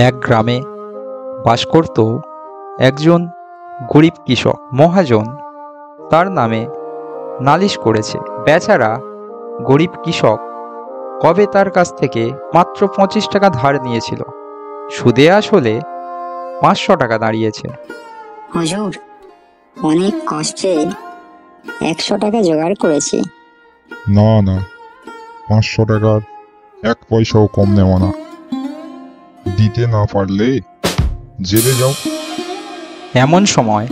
এক গ্রামে বাস করত একজন গরিব কৃষক। মহাজন তার নামে নালিশ করেছে। বেচারা গরিব কৃষক কবে তার কাছ থেকে মাত্র 25 টাকা ধার নিয়েছিল, সুদে আসলে 500 টাকা দাঁড়িয়েছে। হুজুর, অনেক কষ্টে 100 টাকা জোগাড় করেছি। না না, 500 টাকার 1 পয়সাও কম নেওয়া না। দিতে না পারলে জেলে যাও। এমন সময়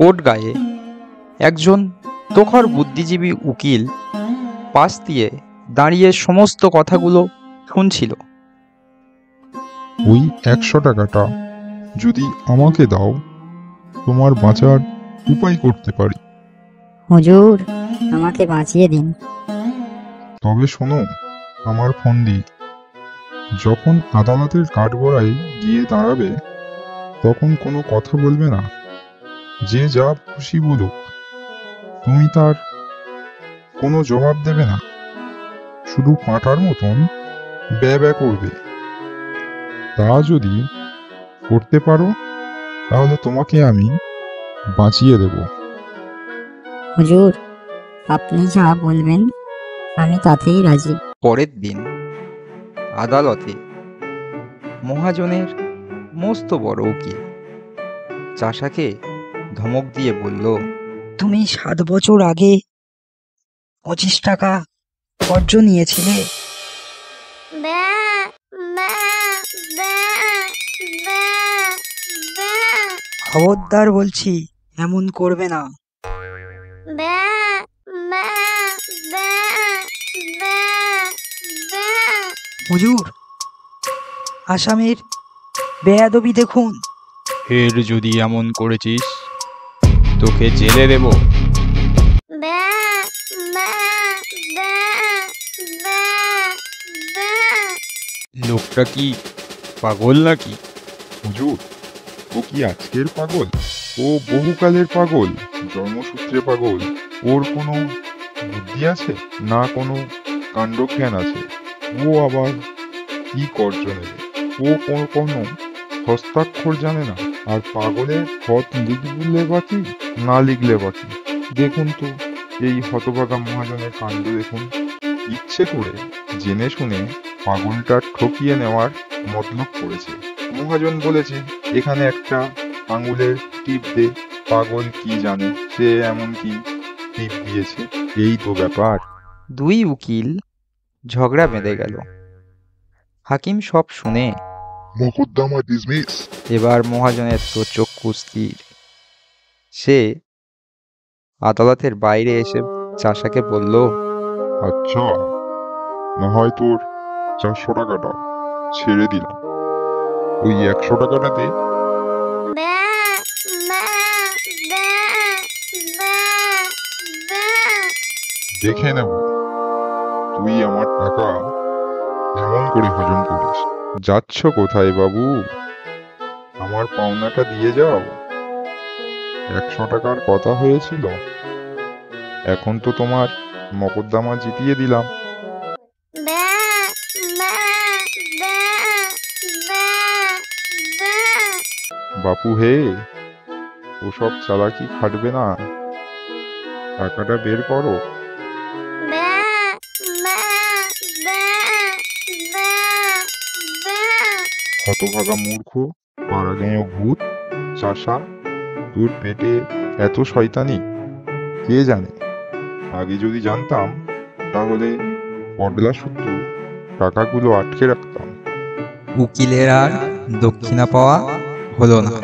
কোট গায়ে একজন তোখর বুদ্ধিজীবী উকিল পাশ দিয়ে দাঁড়িয়ে সমস্ত কথাগুলো শুনছিল। ওই 100 টাকাটা যদি আমাকে দাও, তোমার বাঁচার উপায় করতে পারি। হুজুর, আমাকে বাঁচিয়ে দিন। তবে শোনো আমার ফন্দি, যখন আদালতের কাঠগড়ায় গিয়ে দাঁড়াবে তখন কোনো কথা বলবে না। যে যা খুশি বলুক তুমি তার কোনো জবাব দেবে না, শুধু পাঁটার মতন ব্যয় ব্যয় করবে। তা যদি করতে পারো তাহলে তোমাকে আমি বাঁচিয়ে দেব। হুজুর, আপনি যা বলবেন আমি তাতেই রাজি। পরের দিন আদালতে মহাজনের মস্ত বড় উকিল চাষাকে ধমক দিয়ে বলল, তুমি 7 বছর আগে 25 টাকা কর্জ নিয়েছিলে। খবরদার বলছি, এমন করবে না। হুজুর, আসামির বেয়াদবি দেখুন। ফের যদি এমন করেছিস তোকে জেলে দেব। লোকটা কি পাগল নাকি? হুজুর, ও কি আজকের পাগল? ও বহুকালের পাগল, জন্মসূত্রে পাগল। ওর কোনো বুদ্ধি আছে না কোনো কাণ্ডজ্ঞান আছে? ও আবার কি কর্জ নেবে? ও কোনো হস্তাক্ষর জানে না। আর পাগলের খত লিখলে বাকি না লিখলে বাকি। দেখুন তো এই হতভাগা মহাজনের কাণ্ড দেখুন। ইচ্ছে করে জেনে শুনে পাগলটা ঠকিয়ে নেওয়ার মতলব করেছে। মহাজন বলেছে এখানে একটা আঙুলের টিপ দে। পাগল কি জানে, সে এমন কি টিপ দিয়েছে। এই তো ব্যাপার। দুই উকিল ঝগড়া বেঁধে গেল। হাকিম সব শুনে মোকদ্দমা ডিসমিস। এবার মহাজনের তো চক্ষু স্থির। সে আদালতের বাইরে এসে চাষাকে বলল, আচ্ছা, না হয় তোর 400 টাকাটা ছেড়ে দিলাম, ওই 100 টাকাটা দে। দেখে নেব তুই আমার টাকা এমন করে হজম করিস। যাচ্ছ কোথায় বাবু? আমার পাওনাটা দিয়ে যাও। 100 টাকার কথা হয়েছিল, এখন তো তোমার মকদ্দমা জিতিয়ে দিলাম। বাপু হে, ওসব চালাকি খাটবে না, টাকাটা বের করো। হতভাগা মূর্খ, পাড়াগাঁয়ে ভূত, চাষা, তোর পেটে এত শয়তানি কে জানে। আগে যদি জানতাম তাহলে পডলা সূত্র টাকাগুলো আটকে রাখতাম। উকিলের আর দক্ষিণা পাওয়া হলো না।